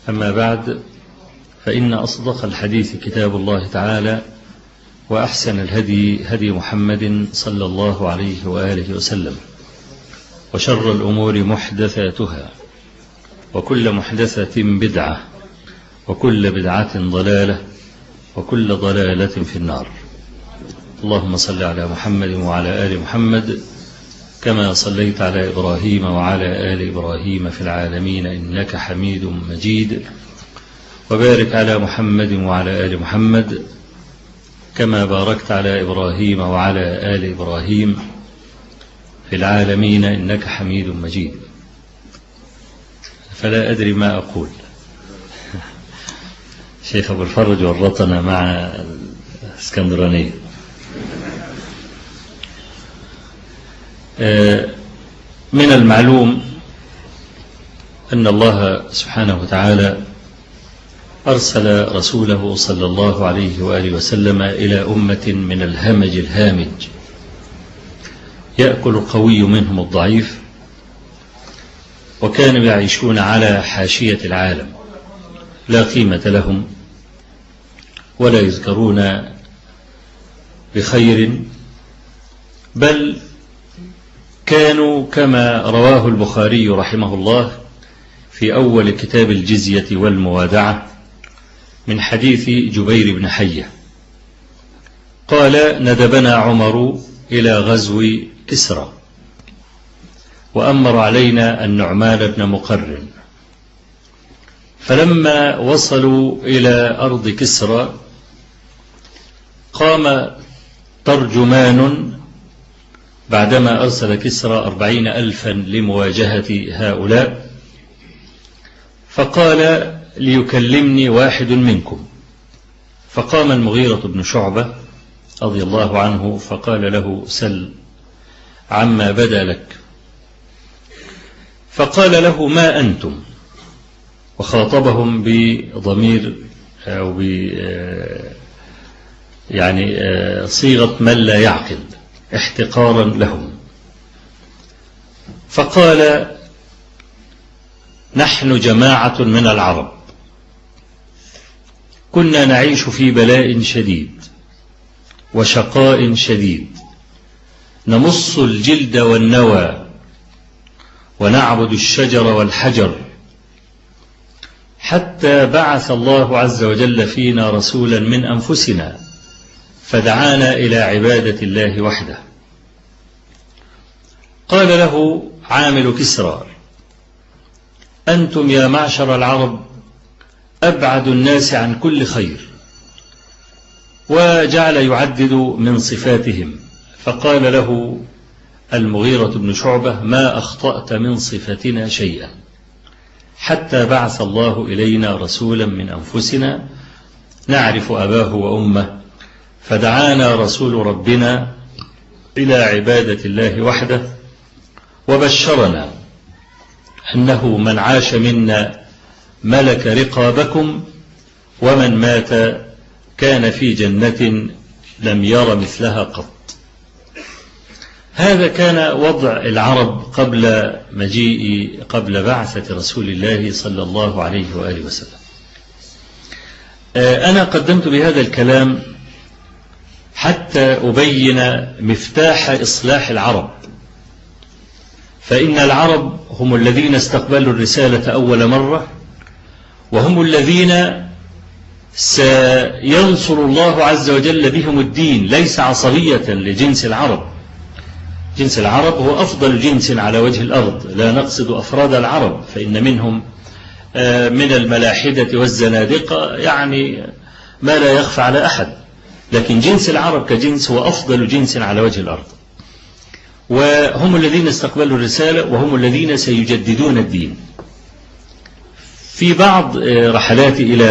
أما بعد، فإن أصدق الحديث كتاب الله تعالى، وأحسن الهدي هدي محمد صلى الله عليه وآله وسلم، وشر الأمور محدثاتها، وكل محدثة بدعة، وكل بدعة ضلالة، وكل ضلالة في النار. اللهم صل على محمد وعلى آل محمد كما صليت على إبراهيم وعلى آل إبراهيم في العالمين إنك حميد مجيد، وبارك على محمد وعلى آل محمد كما باركت على إبراهيم وعلى آل إبراهيم في العالمين إنك حميد مجيد. فلا أدري ما أقول. شيخ أبو الفرج ورطنا مع الإسكندرانية. من المعلوم أن الله سبحانه وتعالى أرسل رسوله صلى الله عليه وآله وسلم إلى أمة من الهمج الهامج، يأكل القوي منهم الضعيف، وكانوا يعيشون على حاشية العالم، لا قيمة لهم ولا يذكرون بخير، بل كانوا كما رواه البخاري رحمه الله في أول كتاب الجزية والموادعة من حديث جبير بن حية قال: ندبنا عمر إلى غزو كسرى، وأمر علينا النعمان بن مقرن، فلما وصلوا إلى أرض كسرى قام ترجمان بعدما أرسل كسرى 40,000 لمواجهة هؤلاء، فقال: ليكلمني واحد منكم. فقام المغيرة بن شعبة رضي الله عنه فقال له: سل عما بدا لك. فقال له: ما أنتم؟ وخاطبهم بضمير أو يعني صيغة من لا يعقل احتقارا لهم. فقال: نحن جماعة من العرب، كنا نعيش في بلاء شديد وشقاء شديد، نمص الجلد والنوى ونعبد الشجر والحجر، حتى بعث الله عز وجل فينا رسولا من أنفسنا فدعانا إلى عبادة الله وحده. قال له عامل كسرى: أنتم يا معشر العرب أبعد الناس عن كل خير. وجعل يعدد من صفاتهم، فقال له المغيرة بن شعبة: ما أخطأت من صفتنا شيئا، حتى بعث الله إلينا رسولا من أنفسنا نعرف أباه وأمه، فدعانا رسول ربنا إلى عبادة الله وحده، وبشرنا أنه من عاش منا ملك رقابكم، ومن مات كان في جنة لم ير مثلها قط. هذا كان وضع العرب قبل بعثة رسول الله صلى الله عليه وآله وسلم. أنا قدمت بهذا الكلام حتى أبين مفتاح إصلاح العرب، فإن العرب هم الذين استقبلوا الرسالة أول مرة، وهم الذين سينصر الله عز وجل بهم الدين، ليس عصبية لجنس العرب. جنس العرب هو أفضل جنس على وجه الأرض، لا نقصد أفراد العرب، فإن منهم من الملاحدة والزنادقة يعني ما لا يخفى على أحد، لكن جنس العرب كجنس هو أفضل جنس على وجه الأرض، وهم الذين استقبلوا الرسالة، وهم الذين سيجددون الدين. في بعض رحلاتي إلى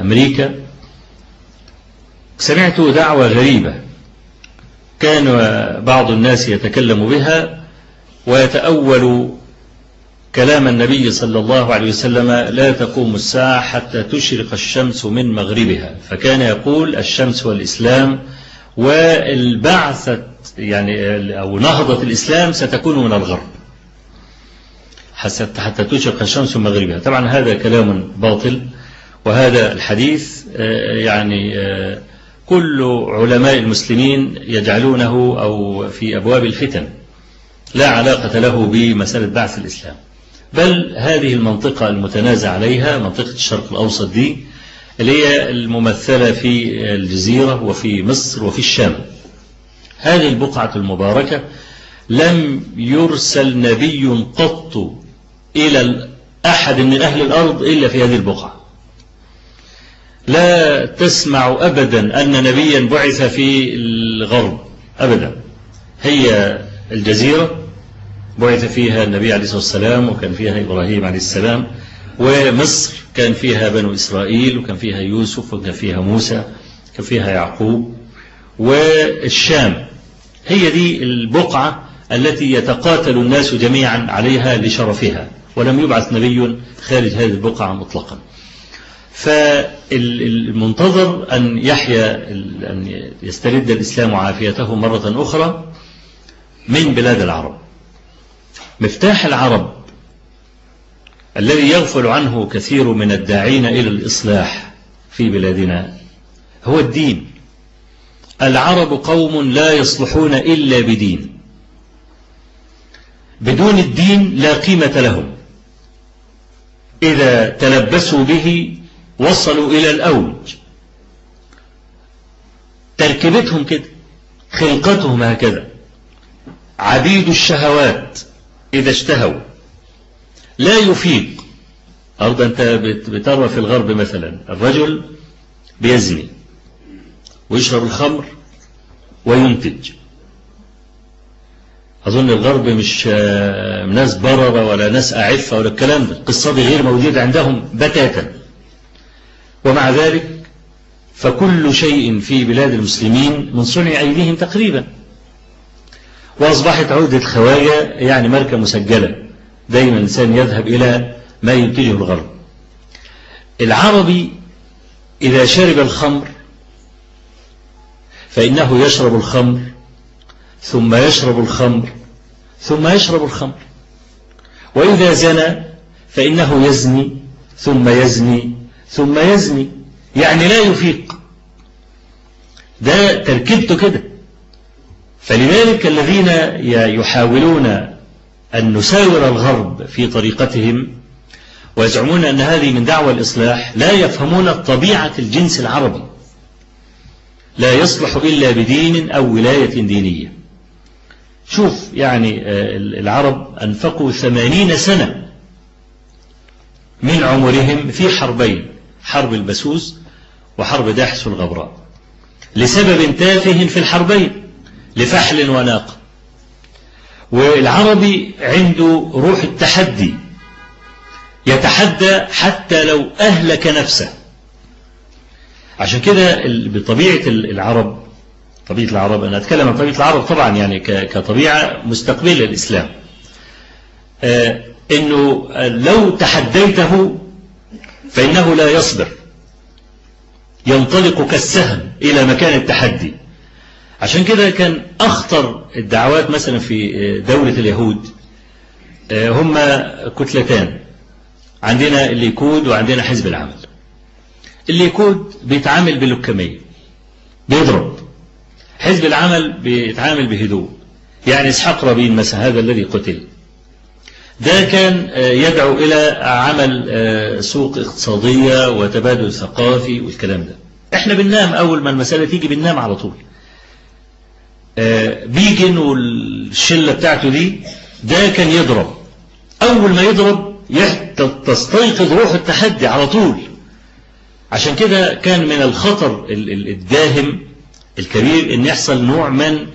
أمريكا سمعت دعوة غريبة، كان بعض الناس يتكلم بها ويتأول كلام النبي صلى الله عليه وسلم: لا تقوم الساعة حتى تشرق الشمس من مغربها. فكان يقول الشمس والإسلام والبعثة يعني أو نهضة الإسلام ستكون من الغرب. حتى تشرق الشمس من مغربها. طبعا هذا كلام باطل، وهذا الحديث يعني كل علماء المسلمين يجعلونه أو في أبواب الفتن لا علاقة له بمسألة بعث الإسلام، بل هذه المنطقة المتنازع عليها منطقة الشرق الأوسط دي اللي هي الممثلة في الجزيرة وفي مصر وفي الشام. هذه البقعة المباركة لم يرسل نبي قط إلى أحد من أهل الأرض إلا في هذه البقعة. لا تسمع أبدا أن نبيا بعث في الغرب أبدا. هي الجزيرة بعث فيها النبي عليه الصلاة والسلام، وكان فيها إبراهيم عليه السلام، ومصر كان فيها بنو إسرائيل، وكان فيها يوسف، وكان فيها موسى، كان فيها يعقوب. والشام هي دي البقعة التي يتقاتل الناس جميعا عليها لشرفها، ولم يبعث نبي خارج هذه البقعة مطلقا. فالمنتظر أن يحيا، أن يسترد الإسلام عافيته مرة أخرى من بلاد العرب. مفتاح العرب الذي يغفل عنه كثير من الداعين إلى الإصلاح في بلادنا هو الدين. العرب قوم لا يصلحون إلا بدين، بدون الدين لا قيمة لهم. إذا تلبسوا به وصلوا إلى الأوج. تركيبتهم كده، خلقتهم هكذا، عبيد الشهوات إذا اشتهوا. لا يفيق. أرضا أنت بترى في الغرب مثلا الرجل بيزني ويشرب الخمر وينتج. أظن الغرب مش ناس بررة ولا ناس أعفة ولا الكلام ده، القصة دي غير موجودة عندهم بتاتا. ومع ذلك فكل شيء في بلاد المسلمين من صنع أيديهم تقريبا، وأصبحت عودة خواجة يعني ماركة مسجلة. دايما الإنسان يذهب إلى ما ينتجه الغرب. العربي إذا شرب الخمر فإنه يشرب الخمر، ثم يشرب الخمر، ثم يشرب الخمر. وإذا زنى فإنه يزني، ثم يزني، ثم يزني، يعني لا يفيق. ده تركيبته كده. فلذلك الذين يحاولون أن نساور الغرب في طريقتهم ويزعمون أن هذه من دعوة الإصلاح لا يفهمون طبيعة الجنس العربي. لا يصلح إلا بدين أو ولاية دينية. شوف يعني العرب أنفقوا 80 سنة من عمرهم في حربين، حرب البسوس وحرب داحس والغبراء، لسبب تافه في الحربين، لفحل وناقة. والعربي عنده روح التحدي، يتحدى حتى لو أهلك نفسه. عشان كده بطبيعة العرب، طبيعة العرب، أنا أتكلم عن طبيعة العرب طبعا يعني كطبيعة مستقبلة الإسلام، إنه لو تحديته فإنه لا يصبر، ينطلق كالسهم إلى مكان التحدي. عشان كده كان أخطر الدعوات مثلا في دولة اليهود هم كتلتان، عندنا الليكود وعندنا حزب العمل. الليكود بيتعامل باللكمية، بيضرب. حزب العمل بيتعامل بهدوء. يعني إسحاق رابين مثلا هذا الذي قتل، ده كان يدعو إلى عمل سوق اقتصادية وتبادل ثقافي والكلام ده. احنا بننام أول ما المسألة تيجي، بننام على طول. بيجن والشلة بتاعته دي، ده كان يضرب. أول ما يضرب تستيقظ روح التحدي على طول. عشان كده كان من الخطر الداهم الكبير ان يحصل نوع من